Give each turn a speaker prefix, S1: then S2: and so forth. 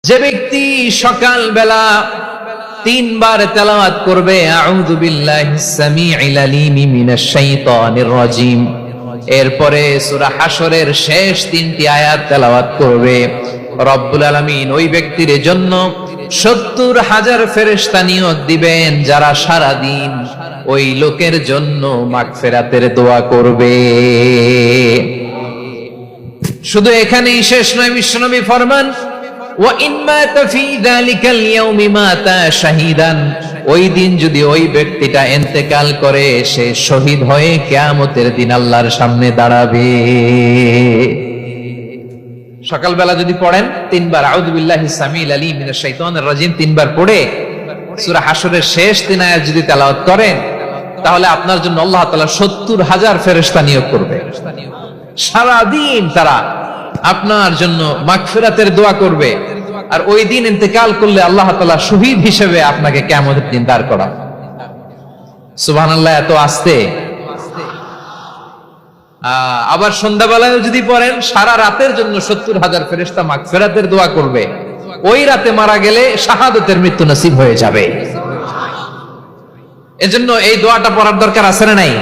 S1: যে ব্যক্তি সকাল বেলা তিনবার তেলাওয়াত করবে আউযু বিল্লাহিস সামিউল আলিম মিনাশ শাইতানির রাজিম, এরপরে সূরা হাশরের শেষ 3টি আয়াত তেলাওয়াত করবে, রব্বুল আলামিন ওই ব্যক্তির জন্য 70,000 ফেরেশতা নিয়োগ দিবেন যারা সারা দিন ওই লোকের জন্য মাগফিরাতের দোয়া করবে। শুধু এখানেই শেষ নয়, বিশ্বনবী ফরমান ওয়া ইন মাতা ফি যালিকাল ইয়াউমি মাতা শাহীদান, ওই দিন যদি ওই ব্যক্তিটা ইন্তেকাল করে সে শহীদ হয়ে কিয়ামতের দিন আল্লাহর সামনে দাঁড়াবে। সকালবেলা যদি পড়েন তিনবার আউযু বিল্লাহিস সামিউল আলিম মিনাশ শাইতানির রাজিম তিনবার পড়ে সূরা হাশরের শেষ 3 আয়াত যদি তেলাওয়াত করেন, তাহলে আপনার জন্য আল্লাহ তাআলা 70,000 ফেরেশতা নিয়োগ করবে। সারা দিন তারা আপনার জন্য মাগফিরাতের দোয়া করবে, আর ওই দিন ইন্তেকাল করলে আল্লাহ তাআলা শহীদ হিসেবে আপনাকে কিয়ামতের দিন দাঁড় করাবে। সুবহানাল্লাহ, এত আস্তে। আবার সন্ধ্যাবেলায় যদি পড়েন সারা রাতের জন্য 70,000 ফেরেশতা মাগফিরাতের দোয়া করবে। ওই রাতে মারা গেলে শাহাদাতের মৃত্যু নসিব হয়ে যাবে। এজন্য এই দোয়াটা পড়ার দরকার আছে না নাই?